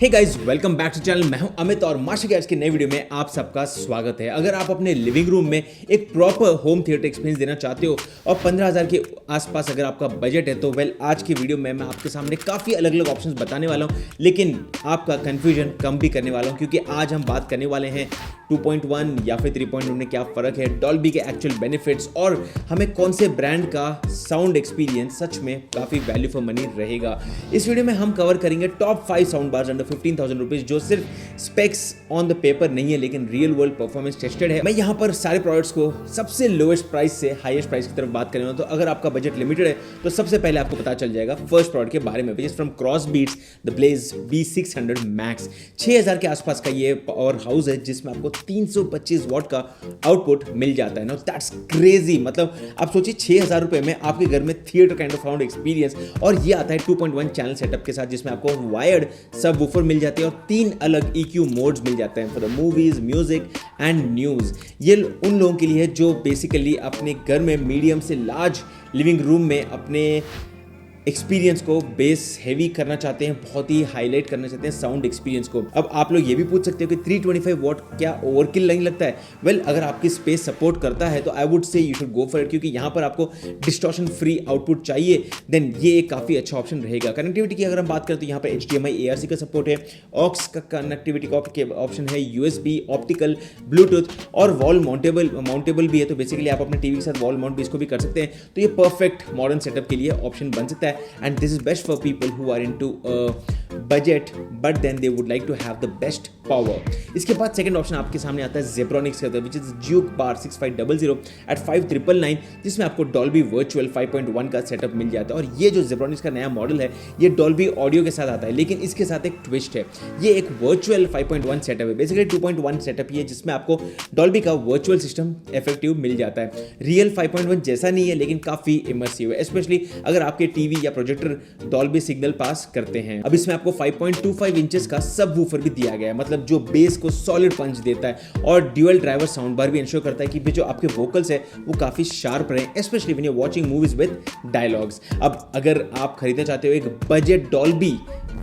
Hey guys, welcome back to channel. मैं हूं अमित और माशा के आज के नए वीडियो में आप सबका स्वागत है। अगर आप अपने लिविंग रूम में एक प्रॉपर होम थिएटर एक्सपीरियंस देना चाहते हो और 15,000 के आसपास अगर आपका बजट है तो आज की वीडियो में मैं आपके सामने काफ़ी अलग अलग ऑप्शंस बताने वाला हूं, लेकिन आपका कन्फ्यूजन कम भी करने वाला हूं क्योंकि आज हम बात करने वाले हैं 2.1 या फिर 3.1 में क्या फ़र्क है, डॉल्बी के एक्चुअल बेनिफिट्स और हमें कौन से ब्रांड का साउंड एक्सपीरियंस सच में काफ़ी वैल्यू फॉर मनी रहेगा। इस वीडियो में हम कवर करेंगे top 5 sound bars under 15,000 rupees जो सिर्फ स्पेक्स ऑन द पेपर नहीं है लेकिन रियल वर्ल्ड परफॉर्मेंस टेस्टेड है। मैं यहाँ पर सारे प्रोडक्ट्स को सबसे लोएस्ट प्राइस से हाईएस्ट प्राइस की तरफ बात करेंगे, तो अगर आपका बजट लिमिटेड है तो सबसे पहले आपको पता चल जाएगा फर्स्ट प्रोडक्ट के बारे में, from Crossbeats the blaze B600 max. 6,000 के आसपास का ये पावर हाउस है जिसमें आपको 325 वॉट का आउटपुट मिल जाता है। नाउ दैट्स क्रेजी, मतलब आप सोचिए 6,000 रुपए में आपके घर में theatre kind of sound experience, और ये आता है 2.1 चैनल सेटअप के साथ जिसमें आपको वायर्ड सबवूफर मिल जाते हैं और 3 अलग EQ मोड्स मिल जाते हैं for the movies, music and news. ये उन लोगों के लिए है जो बेसिकली अपने घर में मीडियम से लार्ज लिविंग रूम में अपने एक्सपीरियंस को बेस हैवी करना चाहते हैं, बहुत ही हाईलाइट करना चाहते हैं साउंड एक्सपीरियंस को। अब आप लोग ये भी पूछ सकते हो कि 325 वॉट क्या ओवरकिल नहीं लगता है? वेल, अगर आपकी स्पेस सपोर्ट करता है तो आई वुड से you should go for it, क्योंकि यहाँ पर आपको डिस्टॉर्शन फ्री आउटपुट चाहिए देन ये एक काफ़ी अच्छा ऑप्शन रहेगा। कनेक्टिविटी की अगर हम बात करें तो यहाँ पर HDMI ARC का सपोर्ट है, ऑक्स का कनेक्टिविटी का ऑप्शन है, USB, ऑप्टिकल, ब्लूटूथ और वॉल माउंटेबल भी है, तो बेसिकली आप अपने टीवी के साथ वॉल माउंट भी इसको भी कर सकते हैं। तो ये परफेक्ट मॉडर्न सेटअप के लिए ऑप्शन बन सकता है and this is best for people who are into budget but then they would like to have the best power. इसके बाद सेकंड ऑप्शन आपके सामने आता है Zebronics का, which is Juke Bar 6500 at 5,999, जिसमें आपको Dolby Virtual 5.1 का सेटअप मिल जाता है। और ये जो Zebronics का नया मॉडल है ये Dolby ऑडियो के साथ आता है, लेकिन इसके साथ एक ट्विस्ट है, ये एक वर्चुअल 5.1 सेटअप है। बेसिकली 2.1 सेटअप ये जिसमें आपको Dolby का वर्चुअल सिस्टम इफेक्टिव मिल जाता है। रियल 5.1 जैसा नहीं है लेकिन काफ़ी इमर्सिव है, स्पेशली अगर आपके टीवी या प्रोजेक्टर डॉल्बी सिग्नल पास करते हैं। अब इसमें आपको 5.25 इंचेस का सब वूफर भी दिया गया है, मतलब जो बेस को सॉलिड पंच देता है, और ड्यूअल ड्राइवर साउंड बार भी इंश्योर करता है कि जो आपके वोकल्स है वो काफी शार्प रहे, especially when you are watching movies with dialogues. अब अगर आप खरीदना चाहते हो एक budget Dolby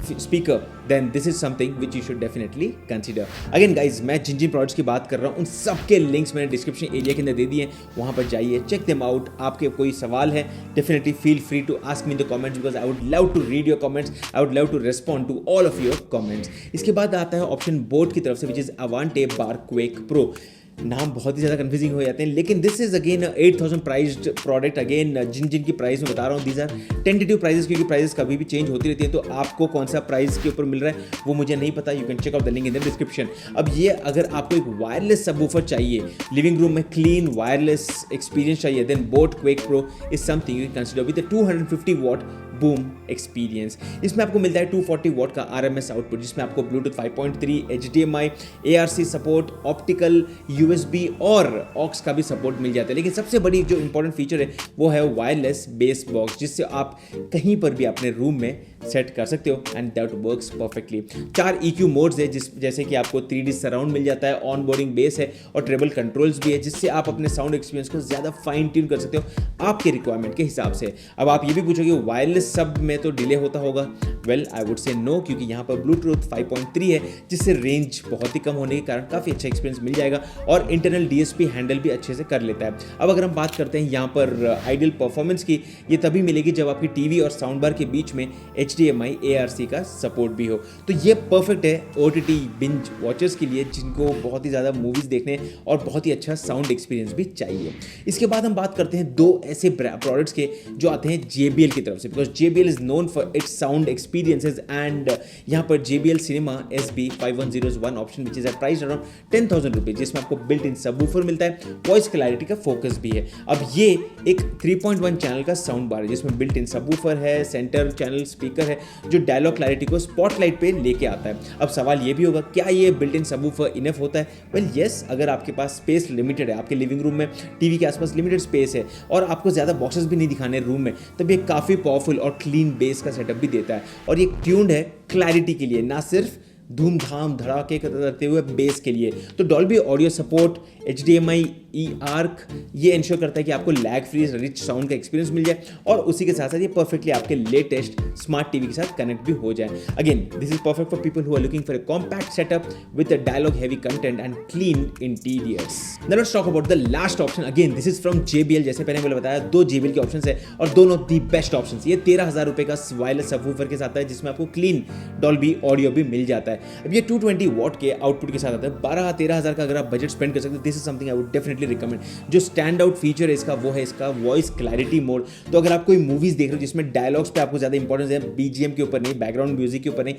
speaker then this is something which you should definitely consider. Again guys, मैं जिन प्रोडक्ट्स की बात कर रहा हूँ उन सब के लिंक्स मैंने डिस्क्रिप्शन एरिया के अंदर दे दिए हैं, वहाँ पर जाइए, चेक देम आउट। आपके कोई सवाल है definitely feel free to ask me in the comments because I would love to read your comments, I would love to respond to all of your comments. इसके बाद आता है ऑप्शन बोट की तरफ से which is Aavante Bar Quake Pro. नाम बहुत ही ज़्यादा कंफ्यूजिंग हो जाते हैं, लेकिन this is again 8,000 priced product. Again जिन की प्राइस में बता रहा हूँ दीज आर टेंटेटिव प्राइसेस, क्योंकि प्राइसेस कभी भी चेंज होती रहती है, तो आपको कौन सा प्राइस के ऊपर मिल रहा है वो मुझे नहीं पता। You can check out the link in the description. अब ये अगर आपको एक वायरलेस सबवूफर चाहिए, लिविंग रूम में क्लीन वायरलेस एक्सपीरियंस चाहिए, then boat quake pro is something you can consider with 250 watt boom experience. इसमें आपको मिलता है 240 वॉट का RMS आउटपुट, जिसमें आपको Bluetooth 5.3, HDMI, ARC support, optical, USB और ऑक्स का भी सपोर्ट मिल जाता है। लेकिन सबसे बड़ी जो इंपॉर्टेंट फीचर है वो है वायरलेस बेस बॉक्स, जिससे आप कहीं पर भी अपने रूम में सेट कर सकते हो and that works perfectly. 4 EQ modes है जैसे कि आपको 3D सराउंड मिल जाता है, ऑन बोर्डिंग बेस है और ट्रेबल कंट्रोल्स भी है, जिससे आप अपने साउंड एक्सपीरियंस को ज़्यादा फाइन ट्यून कर सकते हो आपके रिक्वायरमेंट के हिसाब से। अब आप ये भी पूछोगे वायरलेस सब में तो डिले होता होगा? Well, I would say no, क्योंकि यहाँ पर ब्लूटूथ 5.3 है जिससे रेंज बहुत ही कम होने के कारण काफ़ी अच्छा एक्सपीरियंस मिल जाएगा और इंटरनल DSP हैंडल भी अच्छे से कर लेता है। अब अगर हम बात करते हैं यहाँ पर आइडियल परफॉर्मेंस की, ये तभी मिलेगी जब आपकी टीवी और साउंड बार के बीच में HDMI ARC का सपोर्ट भी हो। तो ये परफेक्ट है OTT बिंज वॉचर्स के लिए जिनको बहुत ही ज़्यादा मूवीज देखने और बहुत ही अच्छा साउंड एक्सपीरियंस भी चाहिए। इसके बाद हम बात करते हैं 2 ऐसे प्रोडक्ट्स के जो आते हैं JBL की तरफ से, because JBL is known for its sound experiences and यहाँ पर JBL Cinema SB5101 option which is at price around 10,000 rupees, जिसमें आपको बिल्ट इन सबवूफर मिलता है, वॉइस क्लैरिटी का फोकस भी है। अब ये एक 3.1 चैनल का साउंड बार है जिसमें बिल्ट इन सबवूफर है, सेंटर चैनल स्पीकर है जो डायलॉग क्लैरिटी को स्पॉटलाइट पे लेके आता है। अब सवाल ये भी होगा, क्या ये बिल्ट इन सबवूफर इनफ होता है? वेल यस, अगर आपके पास स्पेस लिमिटेड है, आपके लिविंग रूम में टीवी के आसपास लिमिटेड स्पेस है और आपको ज़्यादा बॉक्सेस भी नहीं दिखाने रूम में, तब ये काफ़ी पावरफुल और क्लीन बेस का सेटअप भी देता है। और ये ट्यून्ड है क्लैरिटी के लिए, ना सिर्फ धूमधाम धड़ाके करते हुए बेस के लिए। तो Dolby audio support, HDMI eARC ये इंश्योर करता है कि आपको लैग फ्री रिच साउंड का एक्सपीरियंस मिल जाए और उसी के साथ साथ ये परफेक्टली आपके लेटेस्ट स्मार्ट टीवी के साथ कनेक्ट भी हो जाए। Again this is perfect for people who are looking for a compact setup with a dialogue heavy content and clean interiors. Now let's talk about the last option. Again this is from JBL। जैसे मैंने बोला बताया, 2 JBL के options है और दोनों the best options. ये 13,000 रुपए का वायरलेस सबवूफर के साथ आता है जिसमें आपको क्लीन डॉल्बी ऑडियो भी मिल जाता है। अब ये 220 वॉट के आउटपुट के साथ आता है। 12-13,000 का अगर आप बजट स्पेंड कर सकते हो, this is something I would definitely recommend. जो स्टैंड आउट फीचर है इसका वो है इसका वॉइस क्लैरिटी मोड। तो अगर आप कोई मूवीज देख रहे हो जिसमें डायलॉग्स पे आपको ज्यादा इंपॉर्टेंस है, BGM के ऊपर नहीं, बैकग्राउंड म्यूजिक के ऊपर नहीं,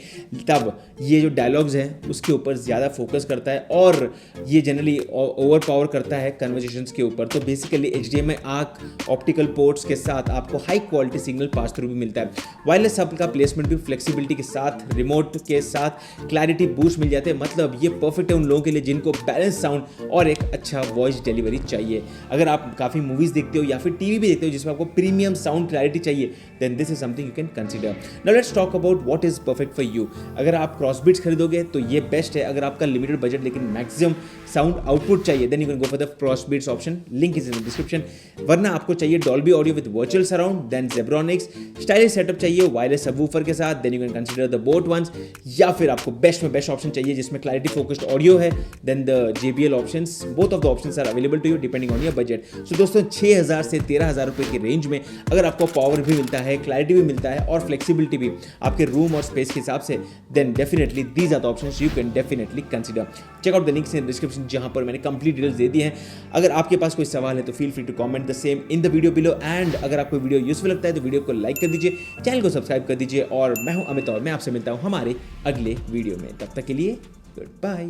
तब ये जो डायलॉग्स हैं उसके ऊपर ज्यादा फोकस करता है और ये जनरली ओवर पावर करता है कन्वर्सेशंस के ऊपर। तो basically HDMI ARC optical ports के साथ आपको high quality signal pass through भी मिलता है। वायरलेस सब का प्लेसमेंट भी फ्लेक्सिबिलिटी के साथ, रिमोट के साथ क्लैरिटी बूस्ट मिल जाते हैं। मतलब ये परफेक्ट है उन लोगों के लिए जिनको बैलेंस साउंड और एक अच्छा वॉइस डिलीवरी चाहिए। अगर आप काफ़ी मूवीज़ देखते हो या फिर टीवी भी देखते हो जिसमें आपको प्रीमियम साउंड क्लैरिटी चाहिए, then this is something you can consider. Now let's talk about what is perfect for you. अगर आप क्रॉसबीट्स खरीदोगे तो ये बेस्ट है। अगर आपका लिमिटेड बजट लेकिन मैक्सिमम साउंड आउटपुट चाहिए, then you can go for the Crossbeats option, link is in the description. वरना आपको चाहिए Dolby audio with virtual surround, then Zebronics stylish setup चाहिए वायरलेस सबवूफर के साथ, then you can consider the boat ones. या फिर आपको best में बेस्ट ऑप्शन चाहिए जिसमें क्लैरिटी फोकस्ड ऑडियो है, then the JBL options. Both of the options are available to you depending on your budget. So दोस्तों 6,000 से 13,000 रुपए की रेंज में अगर आपको पावर भी मिलता है, क्लैरिटी भी मिलता है और फ्लेक्सिबिलिटी भी आपके रूम और स्पेस के हिसाब से, then definitely these are the options you can definitely consider. Check out the links in description जहां पर मैंने कंप्लीट डिटेल्स दे दी हैं। अगर आपके पास कोई सवाल है तो feel free to comment the same in the video below. And अगर आपको वीडियो यूजफुल लगता है तो वीडियो को लाइक कर दीजिए, चैनल को सब्सक्राइब कर दीजिए। और मैं हूं अमित और मैं आपसे मिलता हूं हमारे अगले वीडियो में। तब तक के लिए गुड बाय।